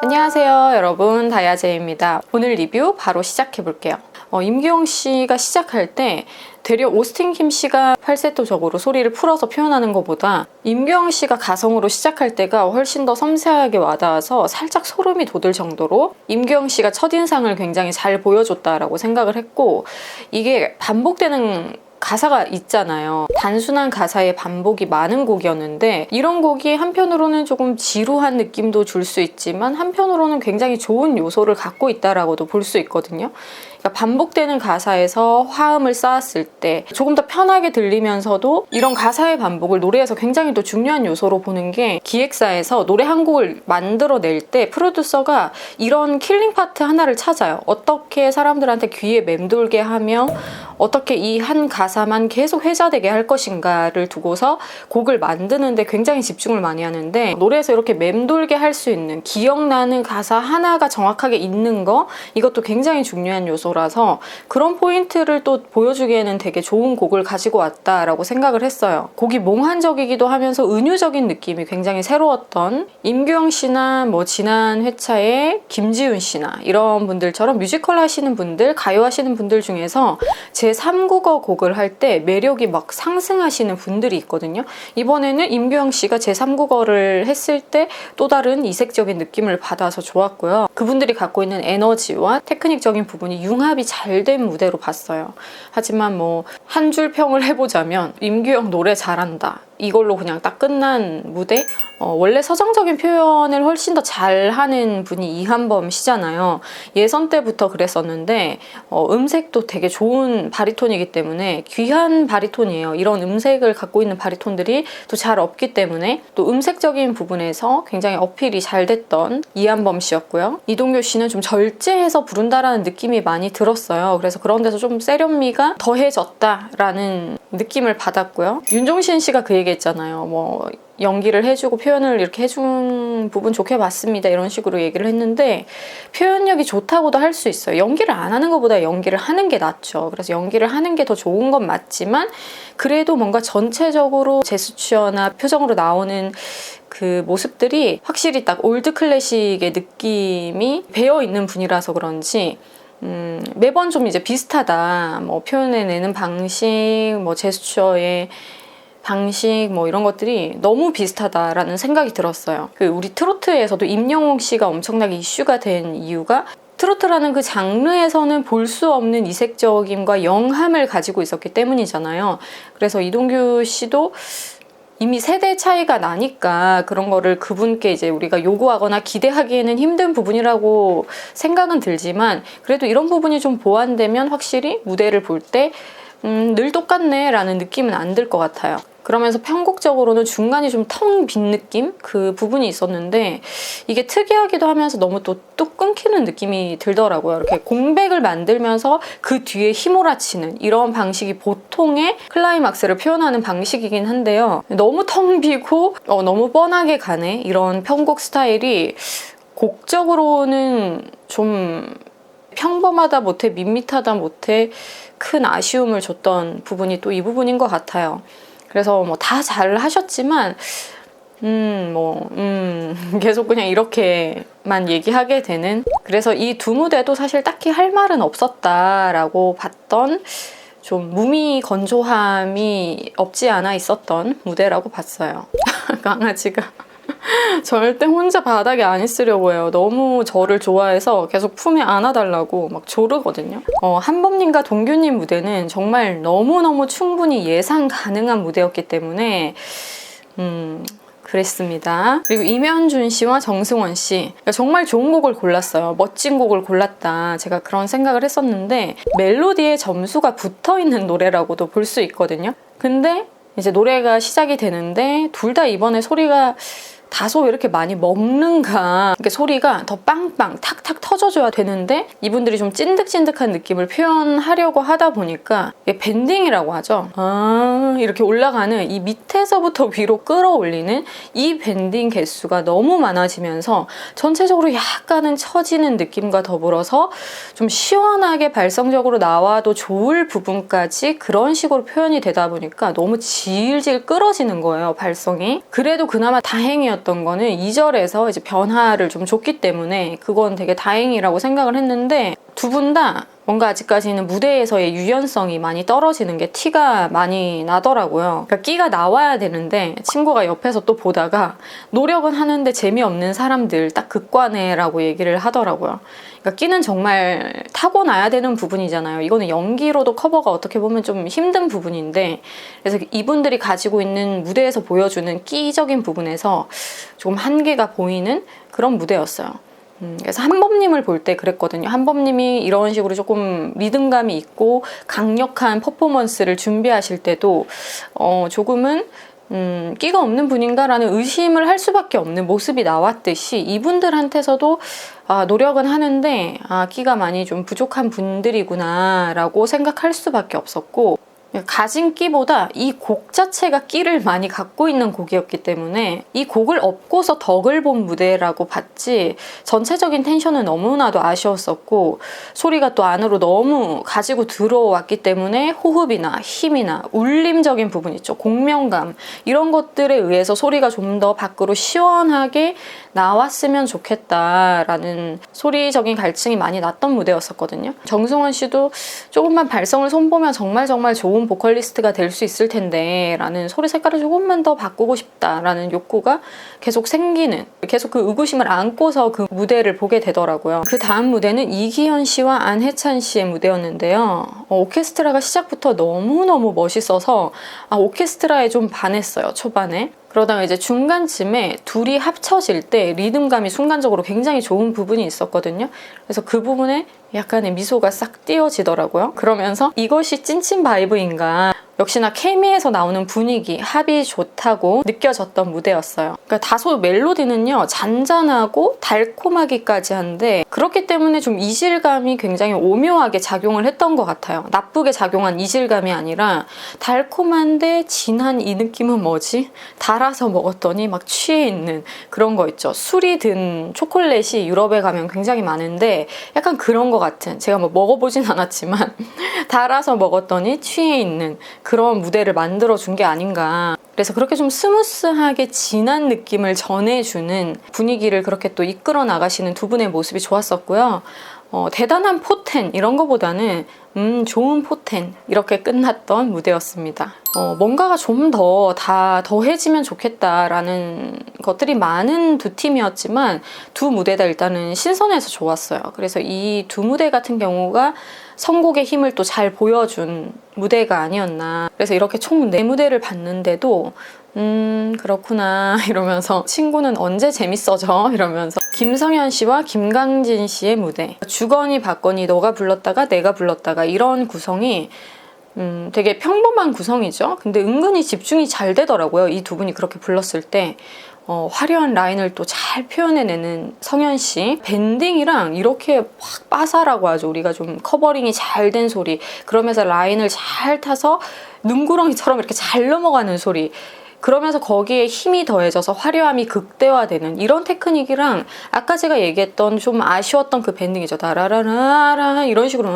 안녕하세요 여러분, 다야제입니다. 오늘 리뷰 바로 시작해 볼게요. 임규영 씨가 시작할 때 되려 오스틴 킴 씨가 팔세토적으로 소리를 풀어서 표현하는 것보다 임규영 씨가 가성으로 시작할 때가 훨씬 더 섬세하게 와닿아서 살짝 소름이 돋을 정도로 임규영 씨가 첫인상을 굉장히 잘 보여줬다라고 생각을 했고, 이게 반복되는 가사가 있잖아요. 단순한 가사의 반복이 많은 곡이었는데 이런 곡이 한편으로는 조금 지루한 느낌도 줄 수 있지만 한편으로는 굉장히 좋은 요소를 갖고 있다라고도 볼 수 있거든요. 그러니까 반복되는 가사에서 화음을 쌓았을 때 조금 더 편하게 들리면서도 이런 가사의 반복을 노래에서 굉장히 또 중요한 요소로 보는 게, 기획사에서 노래 한 곡을 만들어낼 때 프로듀서가 이런 킬링 파트 하나를 찾아요. 어떻게 사람들한테 귀에 맴돌게 하며 어떻게 이 한 가사만 계속 회자되게 할 것인가를 두고서 곡을 만드는데 굉장히 집중을 많이 하는데, 노래에서 이렇게 맴돌게 할 수 있는 기억나는 가사 하나가 정확하게 있는 거, 이것도 굉장히 중요한 요소라서 그런 포인트를 또 보여주기에는 되게 좋은 곡을 가지고 왔다라고 생각을 했어요. 곡이 몽환적이기도 하면서 은유적인 느낌이 굉장히 새로웠던, 임규영 씨나 지난 회차에 김지훈 씨나 이런 분들처럼 뮤지컬 하시는 분들, 가요 하시는 분들 중에서 제3국어 곡을 할 때 매력이 막 상승하시는 분들이 있거든요. 이번에는 임규영 씨가 제3국어를 했을 때 또 다른 이색적인 느낌을 받아서 좋았고요. 그분들이 갖고 있는 에너지와 테크닉적인 부분이 융합이 잘 된 무대로 봤어요. 하지만 한 줄 평을 해보자면 임규영 노래 잘한다, 이걸로 그냥 딱 끝난 무대? 원래 서정적인 표현을 훨씬 더 잘하는 분이 이한범 씨잖아요. 예선 때부터 그랬었는데 음색도 되게 좋은 바리톤이기 때문에 귀한 바리톤이에요. 이런 음색을 갖고 있는 바리톤들이 또 잘 없기 때문에 또 음색적인 부분에서 굉장히 어필이 잘 됐던 이한범 씨였고요. 이동규 씨는 좀 절제해서 부른다라는 느낌이 많이 들었어요. 그래서 그런 데서 좀 세련미가 더해졌다라는 느낌을 받았고요. 윤종신 씨가 그 얘기 했잖아요. 연기를 해주고 표현을 이렇게 해준 부분 좋게 봤습니다, 이런 식으로 얘기를 했는데, 표현력이 좋다고도 할 수 있어요. 연기를 안 하는 것보다 연기를 하는 게 낫죠. 그래서 연기를 하는 게 더 좋은 건 맞지만, 그래도 뭔가 전체적으로 제스처나 표정으로 나오는 그 모습들이 확실히 딱 올드 클래식의 느낌이 배어있는 분이라서 그런지 매번 좀 이제 비슷하다, 표현해내는 방식, 제스처의 방식, 이런 것들이 너무 비슷하다라는 생각이 들었어요. 우리 트로트에서도 임영웅 씨가 엄청나게 이슈가 된 이유가, 트로트라는 그 장르에서는 볼 수 없는 이색적임과 영함을 가지고 있었기 때문이잖아요. 그래서 이동규 씨도 이미 세대 차이가 나니까 그런 거를 그분께 이제 우리가 요구하거나 기대하기에는 힘든 부분이라고 생각은 들지만, 그래도 이런 부분이 좀 보완되면 확실히 무대를 볼 때 늘 똑같네 라는 느낌은 안 들 것 같아요. 그러면서 편곡적으로는 중간이 좀 텅 빈 느낌? 그 부분이 있었는데, 이게 특이하기도 하면서 너무 또 뚝 끊기는 느낌이 들더라고요. 이렇게 공백을 만들면서 그 뒤에 휘몰아치는 이런 방식이 보통의 클라이막스를 표현하는 방식이긴 한데요. 너무 텅 비고 너무 뻔하게 가네, 이런 편곡 스타일이 곡적으로는 좀 평범하다 못해 밋밋하다 못해 큰 아쉬움을 줬던 부분이 또 이 부분인 것 같아요. 그래서 다 잘 하셨지만 계속 그냥 이렇게만 얘기하게 되는, 그래서 이 두 무대도 사실 딱히 할 말은 없었다라고 봤던, 좀 무미건조함이 없지 않아 있었던 무대라고 봤어요. 강아지가 절대 혼자 바닥에 안 있으려고 해요. 너무 저를 좋아해서 계속 품에 안아달라고 막 조르거든요. 한범님과 동규님 무대는 정말 너무너무 충분히 예상 가능한 무대였기 때문에 그랬습니다. 그리고 임현준 씨와 정승원 씨, 정말 좋은 곡을 골랐어요. 멋진 곡을 골랐다, 제가 그런 생각을 했었는데, 멜로디에 점수가 붙어있는 노래라고도 볼 수 있거든요. 근데 이제 노래가 시작이 되는데 둘 다 이번에 소리가 다소 왜 이렇게 많이 먹는가, 이렇게 소리가 더 빵빵 탁탁 터져줘야 되는데 이분들이 좀 찐득찐득한 느낌을 표현하려고 하다 보니까, 이게 밴딩이라고 하죠. 이렇게 올라가는 이 밑에서부터 위로 끌어올리는 이 밴딩 개수가 너무 많아지면서 전체적으로 약간은 처지는 느낌과 더불어서 좀 시원하게 발성적으로 나와도 좋을 부분까지 그런 식으로 표현이 되다 보니까 너무 질질 끌어지는 거예요, 발성이. 그래도 그나마 다행이었던 부분이었던 거는 2절에서 이제 변화를 좀 줬기 때문에 그건 되게 다행이라고 생각을 했는데, 두 분 다 뭔가 아직까지는 무대에서의 유연성이 많이 떨어지는 게 티가 많이 나더라고요. 그러니까 끼가 나와야 되는데 친구가 옆에서 또 보다가 노력은 하는데 재미없는 사람들 딱 극과네라고 얘기를 하더라고요. 그러니까 끼는 정말 타고나야 되는 부분이잖아요. 이거는 연기로도 커버가 어떻게 보면 좀 힘든 부분인데, 그래서 이분들이 가지고 있는 무대에서 보여주는 끼적인 부분에서 조금 한계가 보이는 그런 무대였어요. 그래서 한범님을 볼 때 그랬거든요. 한범님이 이런 식으로 조금 리듬감이 있고 강력한 퍼포먼스를 준비하실 때도 조금은 끼가 없는 분인가라는 의심을 할 수밖에 없는 모습이 나왔듯이, 이분들한테서도 노력은 하는데 끼가 많이 좀 부족한 분들이구나 라고 생각할 수밖에 없었고, 가진 끼보다 이 곡 자체가 끼를 많이 갖고 있는 곡이었기 때문에 이 곡을 업고서 덕을 본 무대라고 봤지, 전체적인 텐션은 너무나도 아쉬웠었고, 소리가 또 안으로 너무 가지고 들어왔기 때문에 호흡이나 힘이나 울림적인 부분 있죠, 공명감, 이런 것들에 의해서 소리가 좀 더 밖으로 시원하게 나왔으면 좋겠다라는 소리적인 갈증이 많이 났던 무대였었거든요. 정승환 씨도 조금만 발성을 손보면 정말 좋은 보컬리스트가 될 수 있을 텐데 라는, 소리 색깔을 조금만 더 바꾸고 싶다라는 욕구가 계속 생기는, 계속 그 의구심을 안고서 그 무대를 보게 되더라고요. 그 다음 무대는 이기현 씨와 안혜찬 씨의 무대였는데요. 오케스트라가 시작부터 너무너무 멋있어서 오케스트라에 좀 반했어요, 초반에. 그러다가 이제 중간쯤에 둘이 합쳐질 때 리듬감이 순간적으로 굉장히 좋은 부분이 있었거든요. 그래서 그 부분에 약간의 미소가 싹 띄어지더라고요. 그러면서 이것이 찐친 바이브인가, 역시나 케미에서 나오는 분위기, 합이 좋다고 느껴졌던 무대였어요. 그러니까 다소 멜로디는요, 잔잔하고 달콤하기까지 한데, 그렇기 때문에 좀 이질감이 굉장히 오묘하게 작용을 했던 것 같아요. 나쁘게 작용한 이질감이 아니라 달콤한데 진한 이 느낌은 뭐지? 달아서 먹었더니 막 취해 있는 그런 거 있죠. 술이 든 초콜릿이 유럽에 가면 굉장히 많은데 약간 그런 것 같은, 제가 뭐 먹어보진 않았지만 달아서 먹었더니 취해 있는 그런 무대를 만들어준 게 아닌가. 그래서 그렇게 좀 스무스하게 진한 느낌을 전해주는 분위기를 그렇게 또 이끌어 나가시는 두 분의 모습이 좋았었고요. 대단한 포텐 이런 거보다는 좋은 포텐, 이렇게 끝났던 무대였습니다. 뭔가가 좀 더 더해지면 좋겠다라는 것들이 많은 두 팀이었지만 두 무대 다 일단은 신선해서 좋았어요. 그래서 이 두 무대 같은 경우가 선곡의 힘을 또 잘 보여준 무대가 아니었나. 그래서 이렇게 총 4무대를 봤는데도 그렇구나 이러면서, 친구는 언제 재밌어져 이러면서, 김성현 씨와 김강진 씨의 무대, 주거니 받거니 너가 불렀다가 내가 불렀다가, 이런 구성이 되게 평범한 구성이죠. 근데 은근히 집중이 잘 되더라고요. 이 두 분이 그렇게 불렀을 때 화려한 라인을 또 잘 표현해내는 성현 씨, 밴딩이랑 이렇게 확 빠사라고 하죠. 우리가 좀 커버링이 잘 된 소리, 그러면서 라인을 잘 타서 눈구렁이처럼 이렇게 잘 넘어가는 소리, 그러면서 거기에 힘이 더해져서 화려함이 극대화되는 이런 테크닉이랑, 아까 제가 얘기했던 좀 아쉬웠던 그 밴딩이죠. 다라라라 이런 식으로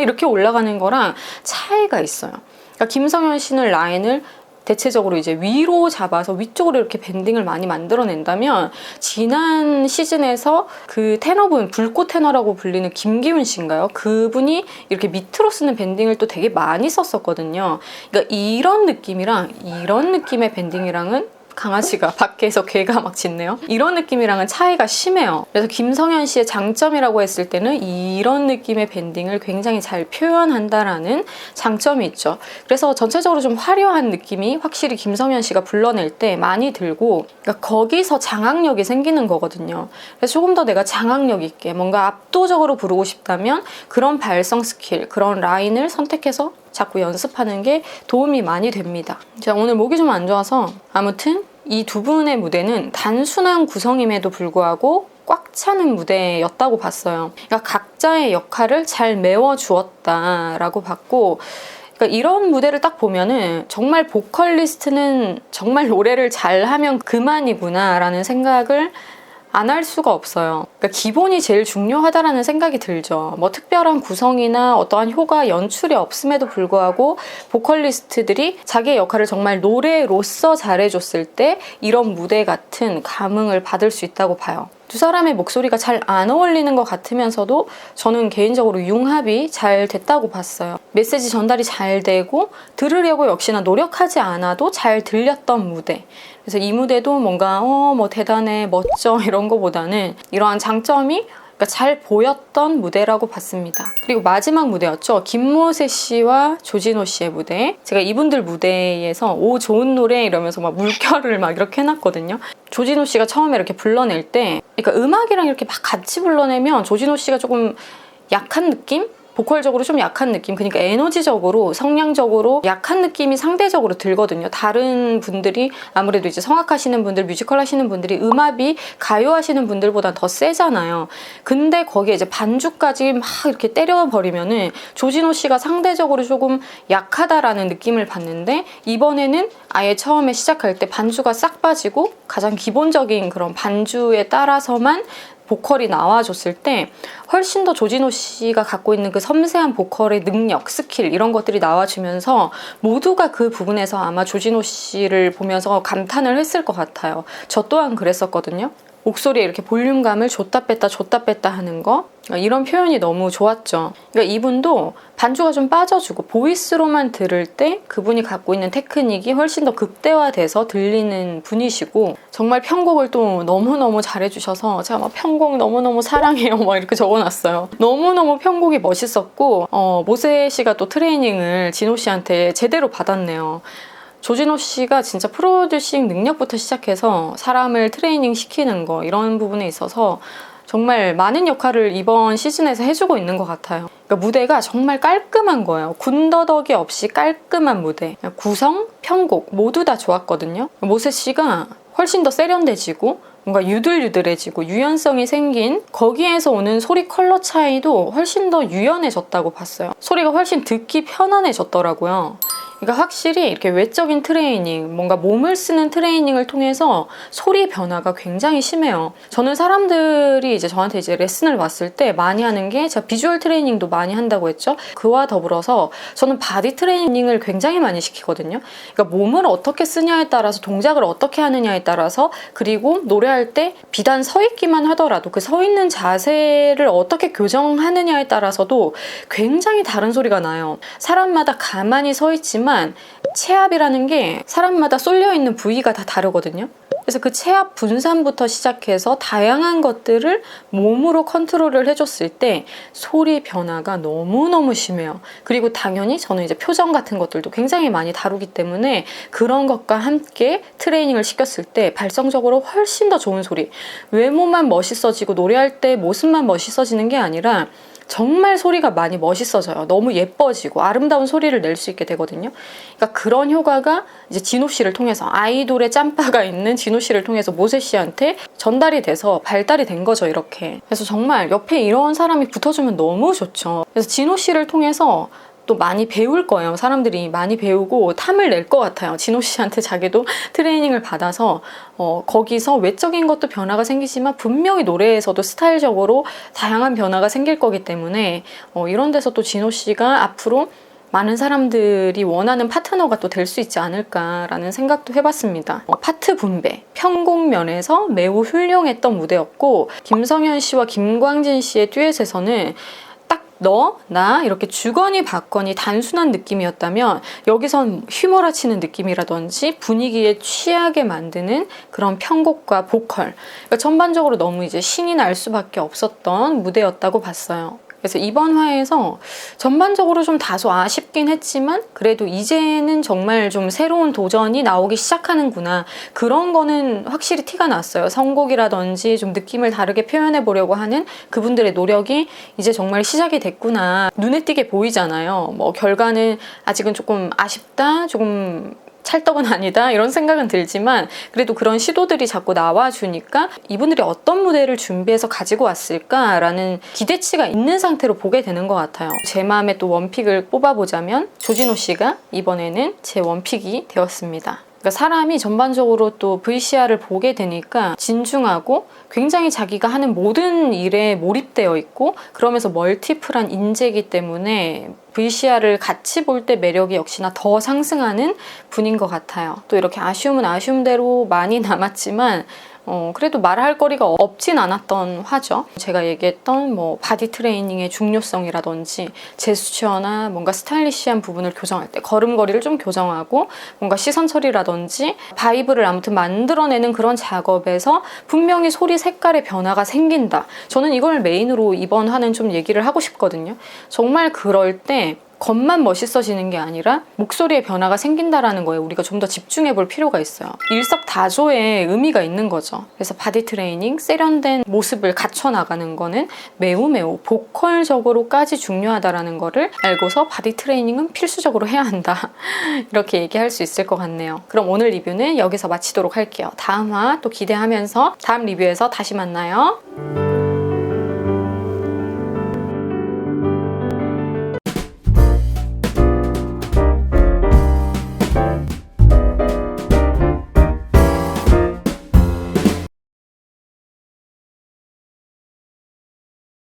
이렇게 올라가는 거랑 차이가 있어요. 그러니까 김성현 씨는 라인을 대체적으로 이제 위로 잡아서 위쪽으로 이렇게 밴딩을 많이 만들어낸다면, 지난 시즌에서 그 테너분, 불꽃 테너라고 불리는 김기훈 씨인가요? 그분이 이렇게 밑으로 쓰는 밴딩을 또 되게 많이 썼었거든요. 그러니까 이런 느낌이랑 이런 느낌의 밴딩이랑은, 강아지가 밖에서 개가 막 짖네요. 이런 느낌이랑은 차이가 심해요. 그래서 김성현 씨의 장점이라고 했을 때는 이런 느낌의 밴딩을 굉장히 잘 표현한다라는 장점이 있죠. 그래서 전체적으로 좀 화려한 느낌이 확실히 김성현 씨가 불러낼 때 많이 들고, 그러니까 거기서 장악력이 생기는 거거든요. 그래서 조금 더 내가 장악력 있게 뭔가 압도적으로 부르고 싶다면 그런 발성 스킬, 그런 라인을 선택해서 자꾸 연습하는 게 도움이 많이 됩니다. 제가 오늘 목이 좀 안 좋아서, 아무튼 이 두 분의 무대는 단순한 구성임에도 불구하고 꽉 차는 무대였다고 봤어요. 그러니까 각자의 역할을 잘 메워주었다라고 봤고, 그러니까 이런 무대를 딱 보면은 정말 보컬리스트는 정말 노래를 잘하면 그만이구나 라는 생각을 안 할 수가 없어요. 그러니까 기본이 제일 중요하다라는 생각이 들죠. 뭐 특별한 구성이나 어떠한 효과, 연출이 없음에도 불구하고 보컬리스트들이 자기의 역할을 정말 노래로서 잘해줬을 때 이런 무대 같은 감흥을 받을 수 있다고 봐요. 두 사람의 목소리가 잘 안 어울리는 것 같으면서도 저는 개인적으로 융합이 잘 됐다고 봤어요. 메시지 전달이 잘 되고 들으려고 역시나 노력하지 않아도 잘 들렸던 무대. 그래서 이 무대도 뭔가 뭐 대단해, 멋져 이런 거보다는 이러한 장점이 그러니까 잘 보였던 무대라고 봤습니다. 그리고 마지막 무대였죠. 김모세 씨와 조진호 씨의 무대. 제가 이분들 무대에서 오 좋은 노래 이러면서 막 물결을 막 이렇게 해놨거든요. 조진호 씨가 처음에 이렇게 불러낼 때 그러니까 음악이랑 이렇게 막 같이 불러내면 조진호 씨가 조금 약한 느낌? 보컬적으로 좀 약한 느낌, 그러니까 에너지적으로 성량적으로 약한 느낌이 상대적으로 들거든요. 다른 분들이 아무래도 이제 성악하시는 분들, 뮤지컬 하시는 분들이 음압이 가요 하시는 분들보다 더 세잖아요. 근데 거기에 이제 반주까지 막 이렇게 때려버리면은 조진호 씨가 상대적으로 조금 약하다라는 느낌을 받는데, 이번에는 아예 처음에 시작할 때 반주가 싹 빠지고 가장 기본적인 그런 반주에 따라서만 보컬이 나와줬을 때 훨씬 더 조진호 씨가 갖고 있는 그 섬세한 보컬의 능력, 스킬 이런 것들이 나와주면서 모두가 그 부분에서 아마 조진호 씨를 보면서 감탄을 했을 것 같아요. 저 또한 그랬었거든요. 목소리에 이렇게 볼륨감을 줬다 뺐다 하는 거, 이런 표현이 너무 좋았죠. 그러니까 이분도 반주가 좀 빠져주고 보이스로만 들을 때 그분이 갖고 있는 테크닉이 훨씬 더 극대화돼서 들리는 분이시고, 정말 편곡을 또 너무너무 잘해주셔서 제가 막 편곡 너무너무 사랑해요 막 이렇게 적어놨어요. 너무너무 편곡이 멋있었고, 모세 씨가 또 트레이닝을 진호 씨한테 제대로 받았네요. 조진호 씨가 진짜 프로듀싱 능력부터 시작해서 사람을 트레이닝 시키는 거, 이런 부분에 있어서 정말 많은 역할을 이번 시즌에서 해주고 있는 것 같아요. 그러니까 무대가 정말 깔끔한 거예요. 군더더기 없이 깔끔한 무대. 구성, 편곡 모두 다 좋았거든요. 모세 씨가 훨씬 더 세련돼지고 뭔가 유들유들해지고 유연성이 생긴, 거기에서 오는 소리 컬러 차이도 훨씬 더 유연해졌다고 봤어요. 소리가 훨씬 듣기 편안해졌더라고요. 그러니까 확실히 이렇게 외적인 트레이닝, 뭔가 몸을 쓰는 트레이닝을 통해서 소리 변화가 굉장히 심해요. 저는 사람들이 이제 저한테 이제 레슨을 왔을 때 많이 하는 게, 제가 비주얼 트레이닝도 많이 한다고 했죠. 그와 더불어서 저는 바디 트레이닝을 굉장히 많이 시키거든요. 그러니까 몸을 어떻게 쓰냐에 따라서, 동작을 어떻게 하느냐에 따라서, 그리고 노래할 때 비단 서 있기만 하더라도 그 서 있는 자세를 어떻게 교정하느냐에 따라서도 굉장히 다른 소리가 나요. 사람마다 가만히 서 있지만 체압이라는 게 사람마다 쏠려있는 부위가 다 다르거든요. 그래서 그 체압 분산부터 시작해서 다양한 것들을 몸으로 컨트롤을 해줬을 때 소리 변화가 너무너무 심해요. 그리고 당연히 저는 이제 표정 같은 것들도 굉장히 많이 다루기 때문에 그런 것과 함께 트레이닝을 시켰을 때 발성적으로 훨씬 더 좋은 소리, 외모만 멋있어지고 노래할 때 모습만 멋있어지는 게 아니라 정말 소리가 많이 멋있어져요. 너무 예뻐지고 아름다운 소리를 낼 수 있게 되거든요. 그러니까 그런 효과가 이제 진호 씨를 통해서, 아이돌의 짬바가 있는 진호 씨를 통해서 모세 씨한테 전달이 돼서 발달이 된 거죠, 이렇게. 그래서 정말 옆에 이런 사람이 붙어주면 너무 좋죠. 그래서 진호 씨를 통해서 또 많이 배울 거예요. 사람들이 많이 배우고 탐을 낼 것 같아요. 진호 씨한테 자기도 트레이닝을 받아서 거기서 외적인 것도 변화가 생기지만 분명히 노래에서도 스타일적으로 다양한 변화가 생길 거기 때문에 이런 데서 또 진호 씨가 앞으로 많은 사람들이 원하는 파트너가 또 될 수 있지 않을까라는 생각도 해봤습니다. 파트 분배, 편곡 면에서 매우 훌륭했던 무대였고, 김성현 씨와 김광진 씨의 듀엣에서는 너, 나 이렇게 주거니 받거니 단순한 느낌이었다면 여기선 휘몰아치는 느낌이라든지 분위기에 취하게 만드는 그런 편곡과 보컬, 그러니까 전반적으로 너무 이제 신이 날 수밖에 없었던 무대였다고 봤어요. 그래서 이번 화에서 전반적으로 좀 다소 아쉽긴 했지만 그래도 이제는 정말 좀 새로운 도전이 나오기 시작하는구나, 그런 거는 확실히 티가 났어요. 선곡이라든지 좀 느낌을 다르게 표현해 보려고 하는 그분들의 노력이 이제 정말 시작이 됐구나, 눈에 띄게 보이잖아요. 뭐 결과는 아직은 조금 아쉽다, 조금 찰떡은 아니다 이런 생각은 들지만 그래도 그런 시도들이 자꾸 나와주니까 이분들이 어떤 무대를 준비해서 가지고 왔을까라는 기대치가 있는 상태로 보게 되는 것 같아요. 제 마음에 또 원픽을 뽑아보자면 조진호 씨가 이번에는 제 원픽이 되었습니다. 그러니까 사람이 전반적으로 또 VCR을 보게 되니까 진중하고 굉장히 자기가 하는 모든 일에 몰입되어 있고 그러면서 멀티플한 인재이기 때문에 VCR을 같이 볼 때 매력이 역시나 더 상승하는 분인 것 같아요. 또 이렇게 아쉬움은 아쉬움대로 많이 남았지만 그래도 말할 거리가 없진 않았던 화죠. 제가 얘기했던 뭐 바디 트레이닝의 중요성이라든지 제스처나 뭔가 스타일리시한 부분을 교정할 때 걸음걸이를 좀 교정하고 뭔가 시선 처리라든지 바이브를 아무튼 만들어내는 그런 작업에서 분명히 소리 색깔의 변화가 생긴다. 저는 이걸 메인으로 이번 화는 좀 얘기를 하고 싶거든요. 정말 그럴 때 겉만 멋있어지는 게 아니라 목소리의 변화가 생긴다라는 거에 우리가 좀 더 집중해 볼 필요가 있어요. 일석다조의 의미가 있는 거죠. 그래서 바디 트레이닝, 세련된 모습을 갖춰 나가는 거는 매우 보컬적으로까지 중요하다라는 거를 알고서 바디 트레이닝은 필수적으로 해야 한다. 이렇게 얘기할 수 있을 것 같네요. 그럼 오늘 리뷰는 여기서 마치도록 할게요. 다음 화 또 기대하면서 다음 리뷰에서 다시 만나요.